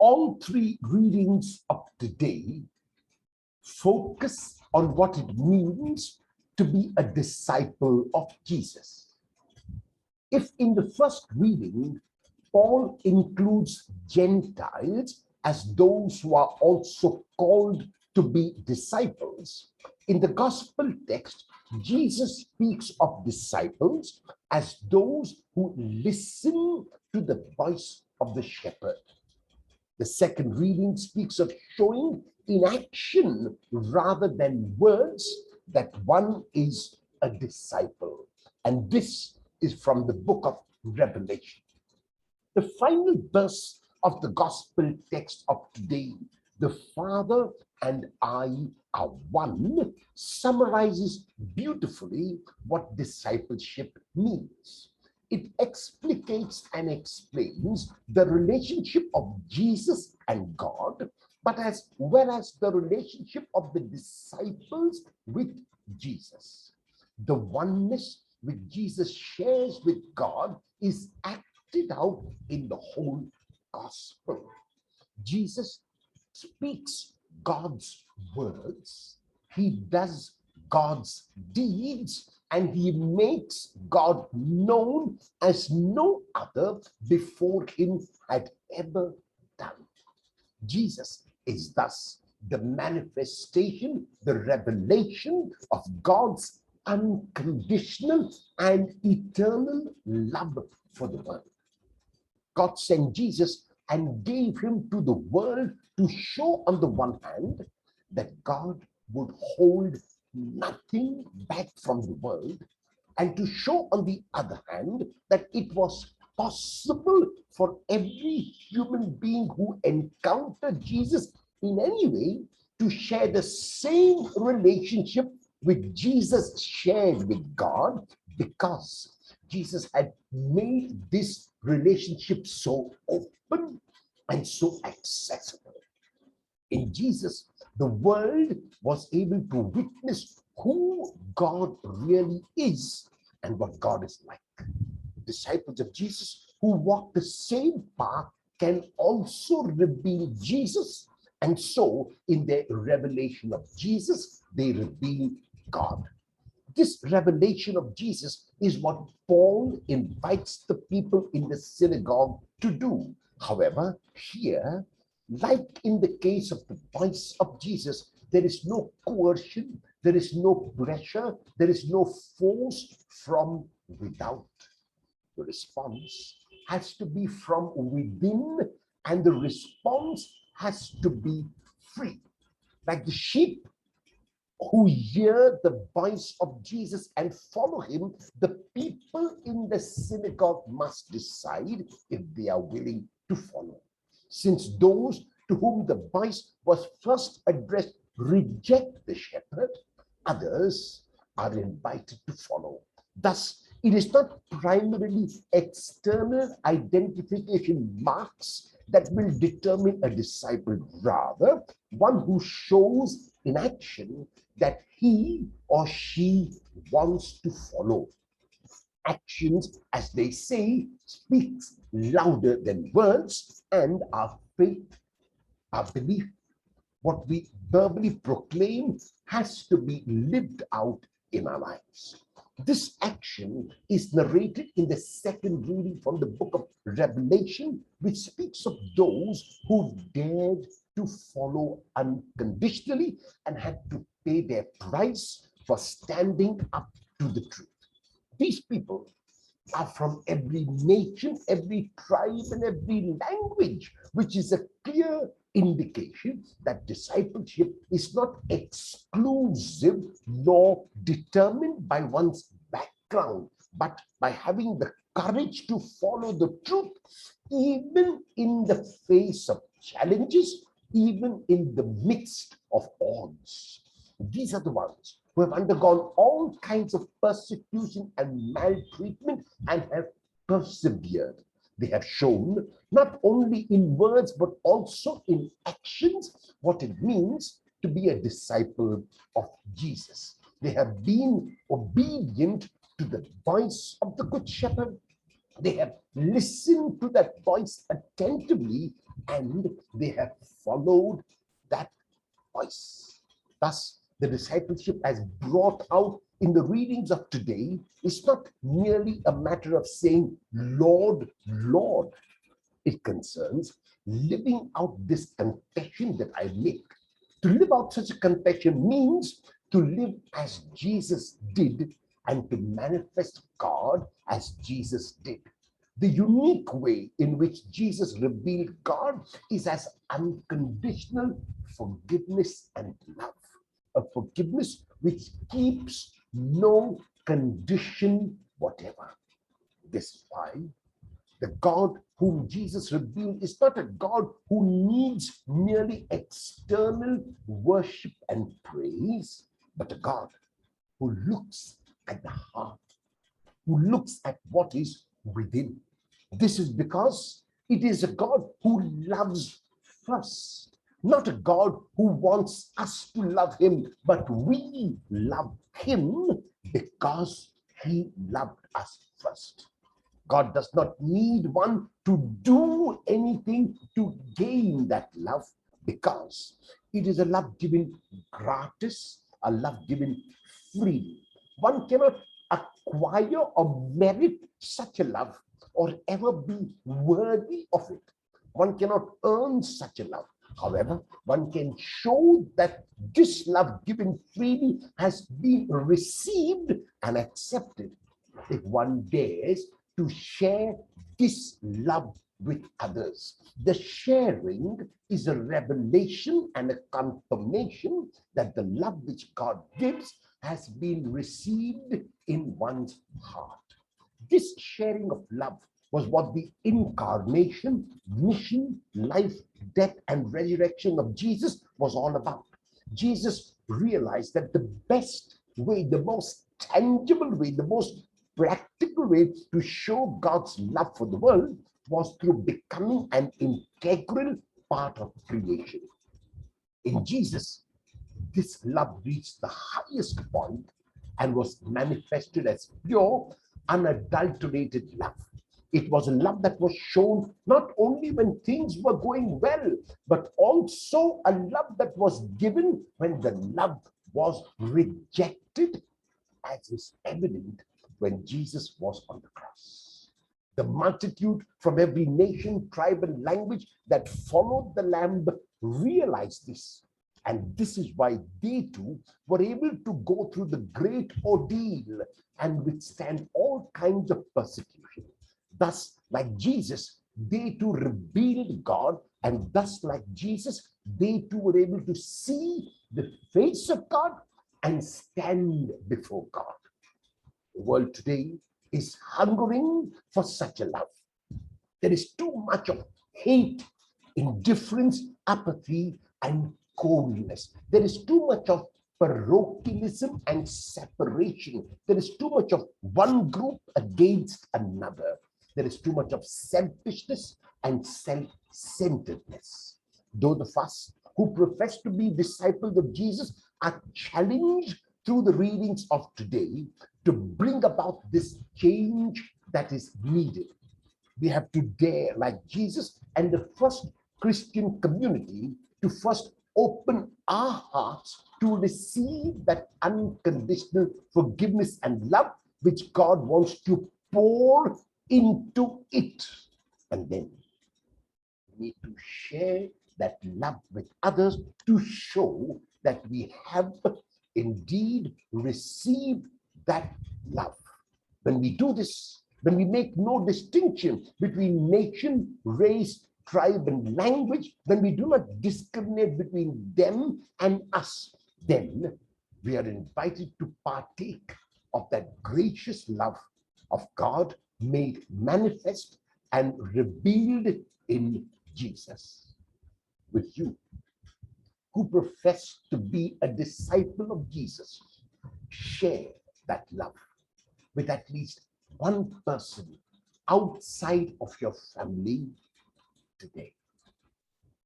All three readings of today focus on what it means to be a disciple of Jesus. If in the first reading, Paul includes Gentiles as those who are also called to be disciples, in the gospel text, Jesus speaks of disciples as those who listen to the voice of the shepherd. The second reading speaks of showing in action rather than words that one is a disciple. And this is from the book of Revelation. The final verse of the gospel text of today, the Father and I are one, summarizes beautifully what discipleship means. It explicates and explains the relationship of Jesus and God, but as well as the relationship of the disciples with Jesus. The oneness which Jesus shares with God is acted out in the whole gospel. Jesus speaks God's words, he does God's deeds, and he makes God known as no other before him had ever done. Jesus is thus the manifestation, the revelation of God's unconditional and eternal love for the world. God sent Jesus and gave him to the world to show, on the one hand, that God would hold nothing back from the world, and to show, on the other hand, that it was possible for every human being who encountered Jesus in any way to share the same relationship which Jesus shared with God, because Jesus had made this relationship so open and so accessible. In Jesus, the world was able to witness who God really is and what God is like. Disciples of Jesus who walk the same path can also reveal Jesus, and so in their revelation of Jesus, they reveal God. This revelation of Jesus is what Paul invites the people in the synagogue to do. However, here, like in the case of the voice of Jesus, there is no coercion, there is no pressure, there is no force from without. The response has to be from within, and the response has to be free. Like the sheep who hear the voice of Jesus and follow him, the people in the synagogue must decide if they are willing to follow. Since those to whom the voice was first addressed reject the shepherd, others are invited to follow. Thus, it is not primarily external identification marks that will determine a disciple, rather one who shows in action that he or she wants to follow. Actions, as they say, speaks louder than words, and our faith, our belief, what we verbally proclaim has to be lived out in our lives. This action is narrated in the second reading from the book of Revelation, which speaks of those who dared to follow unconditionally and had to pay their price for standing up to the truth. These people are from every nation, every tribe, and every language, which is a clear indication that discipleship is not exclusive nor determined by one's background, but by having the courage to follow the truth, even in the face of challenges, even in the midst of odds. These are the ones who have undergone all kinds of persecution and maltreatment and have persevered. They have shown, not only in words, but also in actions, what it means to be a disciple of Jesus. They have been obedient to the voice of the Good Shepherd. They have listened to that voice attentively and they have followed that voice. Thus, the discipleship as brought out in the readings of today is not merely a matter of saying, Lord, Lord. It concerns living out this confession that I make. To live out such a confession means to live as Jesus did and to manifest God as Jesus did. The unique way in which Jesus revealed God is as unconditional forgiveness and love. A forgiveness which keeps no condition whatever. This is why the God whom Jesus revealed is not a God who needs merely external worship and praise, but a God who looks at the heart, who looks at what is within. This is because it is a God who loves first, not a God who wants us to love him, but we love him because he loved us first. God does not need one to do anything to gain that love because it is a love given gratis, a love given freely. One cannot acquire or merit such a love or ever be worthy of it. One cannot earn such a love. However, one can show that this love given freely has been received and accepted if one dares to share this love with others. The sharing is a revelation and a confirmation that the love which God gives has been received in one's heart. This sharing of love was what the incarnation, mission, life, death, and resurrection of Jesus was all about. Jesus realized that the best way, the most tangible way, the most practical way to show God's love for the world was through becoming an integral part of creation. In Jesus, this love reached the highest point and was manifested as pure, unadulterated love. It was a love that was shown not only when things were going well, but also a love that was given when the love was rejected, as is evident when Jesus was on the cross. The multitude from every nation, tribe, and language that followed the Lamb realized this. And this is why they too were able to go through the great ordeal and withstand all kinds of persecution. Thus, like Jesus, they too revealed God, and thus, like Jesus, they too were able to see the face of God and stand before God. The world today is hungering for such a love. There is too much of hate, indifference, apathy, and coldness. There is too much of parochialism and separation. There is too much of one group against another. There is too much of selfishness and self-centeredness. Those of us who profess to be disciples of Jesus are challenged through the readings of today to bring about this change that is needed. We have to dare, like Jesus and the first Christian community, to first open our hearts to receive that unconditional forgiveness and love which God wants to pour into it. And then we need to share that love with others to show that we have indeed received that love. When we do this, when we make no distinction between nation, race, tribe, and language, when we do not discriminate between them and us, then we are invited to partake of that gracious love of God made manifest and revealed in Jesus. With you, who profess to be a disciple of Jesus, share that love with at least one person outside of your family today.